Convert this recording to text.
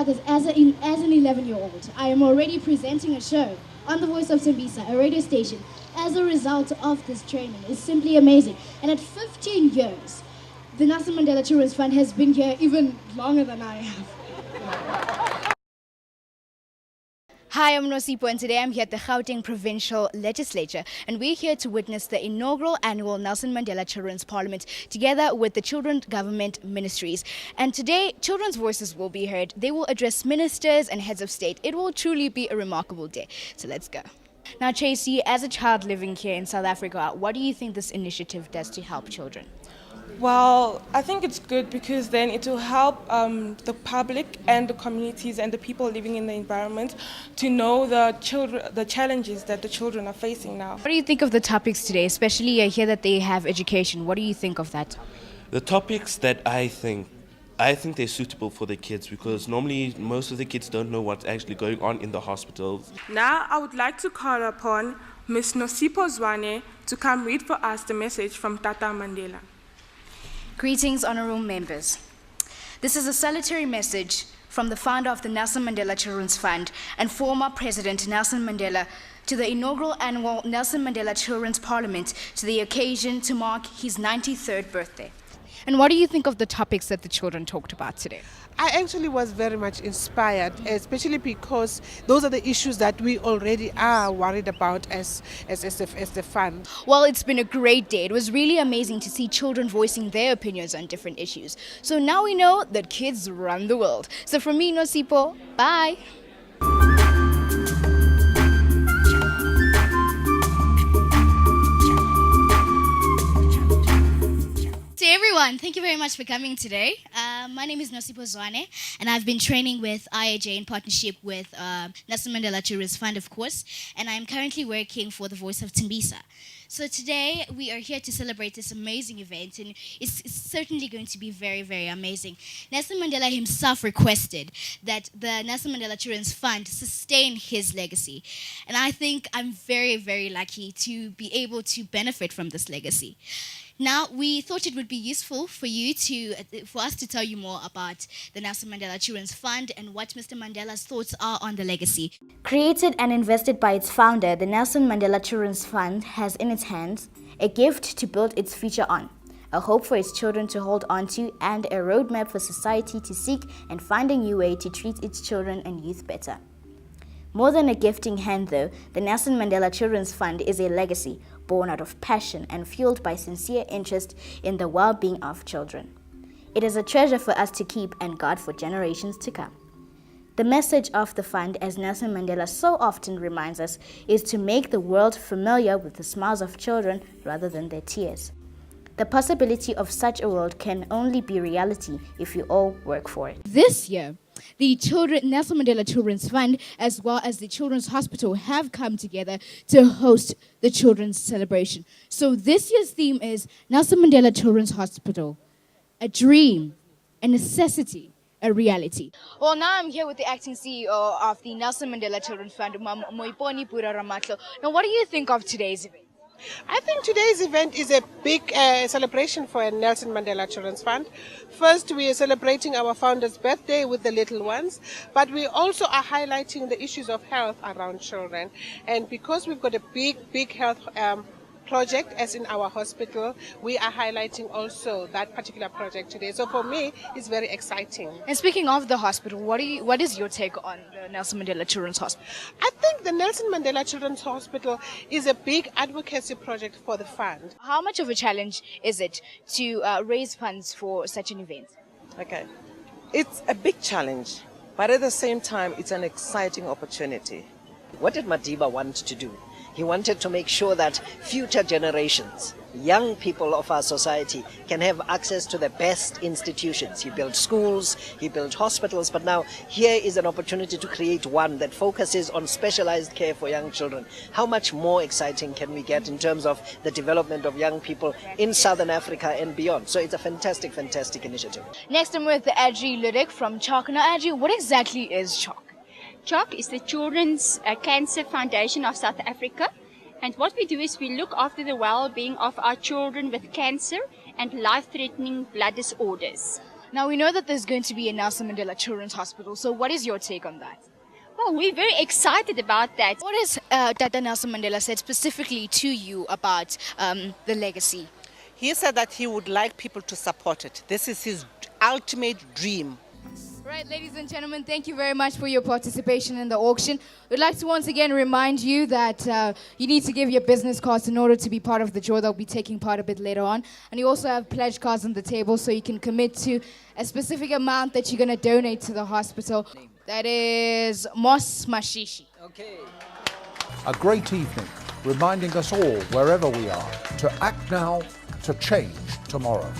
about this. As an 11-year-old, I am already presenting a show on the Voice of Tembisa, a radio station, as a result of this training. It's simply amazing. And at 15 years, the Nelson Mandela Children's Fund has been here even longer than I have. Hi, I'm Nosipho, and today I'm here at the Gauteng Provincial Legislature, and we're here to witness the inaugural annual Nelson Mandela Children's Parliament together with the Children Government Ministries. And today, children's voices will be heard. They will address ministers and heads of state. It will truly be a remarkable day. So let's go. Now, Tracy, as a child living here in South Africa, what do you think this initiative does to help children? Well, I think it's good because then it will help the public and the communities and the people living in the environment to know the challenges that the children are facing now. What do you think of the topics today, especially I hear that they have education? What do you think of that? The topics that I think they're suitable for the kids because normally most of the kids don't know what's actually going on in the hospitals. Now I would like to call upon Ms. Nosipho Zwane to come read for us the message from Tata Mandela. Greetings, honorable members. This is a salutary message from the founder of the Nelson Mandela Children's Fund and former President Nelson Mandela to the inaugural annual Nelson Mandela Children's Parliament to the occasion to mark his 93rd birthday. And what do you think of the topics that the children talked about today? I actually was very much inspired, especially because those are the issues that we already are worried about as the fund. Well, it's been a great day. It was really amazing to see children voicing their opinions on different issues. So now we know that kids run the world. So from me, Nosipho, bye. To everyone, thank you very much for coming today. My name is Nosipho Zwane, and I've been training with IAJ in partnership with Nelson Mandela Children's Fund, of course, and I'm currently working for the Voice of Tembisa. So today we are here to celebrate this amazing event, and it's certainly going to be very, very amazing. Nelson Mandela himself requested that the Nelson Mandela Children's Fund sustain his legacy, and I think I'm very, very lucky to be able to benefit from this legacy. Now, we thought it would be useful for us to tell you more about the Nelson Mandela Children's Fund and what Mr. Mandela's thoughts are on the legacy. Created and invested by its founder, the Nelson Mandela Children's Fund has in its hands a gift to build its future on, a hope for its children to hold on to, and a roadmap for society to seek and find a new way to treat its children and youth better. More than a gifting hand, though, the Nelson Mandela Children's Fund is a legacy born out of passion and fueled by sincere interest in the well-being of children. It is a treasure for us to keep and guard for generations to come. The message of the fund, as Nelson Mandela so often reminds us, is to make the world familiar with the smiles of children rather than their tears. The possibility of such a world can only be reality if we all work for it. This year, the Nelson Mandela Children's Fund, as well as the Children's Hospital, have come together to host the children's celebration. So this year's theme is Nelson Mandela Children's Hospital, a dream, a necessity, a reality. Well, now I'm here with the acting CEO of the Nelson Mandela Children's Fund, Moiponi Pura Ramatlo. Now, what do you think of today's event? I think today's event is a big celebration for Nelson Mandela Children's Fund. First, we are celebrating our founder's birthday with the little ones, but we also are highlighting the issues of health around children. And because we've got a big health project, as in our hospital, we are highlighting also that particular project today. So for me, it's very exciting. And speaking of the hospital, what is your take on the Nelson Mandela Children's Hospital? I think the Nelson Mandela Children's Hospital is a big advocacy project for the fund. How much of a challenge is it to raise funds for such an event? Okay, it's a big challenge, but at the same time, it's an exciting opportunity. What did Madiba want to do? He wanted to make sure that future generations, young people of our society, can have access to the best institutions. He built schools, he built hospitals, but now here is an opportunity to create one that focuses on specialized care for young children. How much more exciting can we get in terms of the development of young people in Southern Africa and beyond? So it's a fantastic, fantastic initiative. Next, I'm with Adri Ludik from CHOC. Now, Adri, what exactly is CHOC? CHOC is the Children's Cancer Foundation of South Africa, and what we do is we look after the well-being of our children with cancer and life-threatening blood disorders. Now, we know that there's going to be a Nelson Mandela Children's Hospital, so what is your take on that? Well, we're very excited about that. What has Tata Nelson Mandela said specifically to you about the legacy? He said that he would like people to support it. This is his ultimate dream. Right, ladies and gentlemen, thank you very much for your participation in the auction. We'd like to once again remind you that you need to give your business cards in order to be part of the draw. They'll be taking part a bit later on. And you also have pledge cards on the table, so you can commit to a specific amount that you're going to donate to the hospital. That is Mos Mashishi. Okay. A great evening, reminding us all, wherever we are, to act now, to change tomorrow.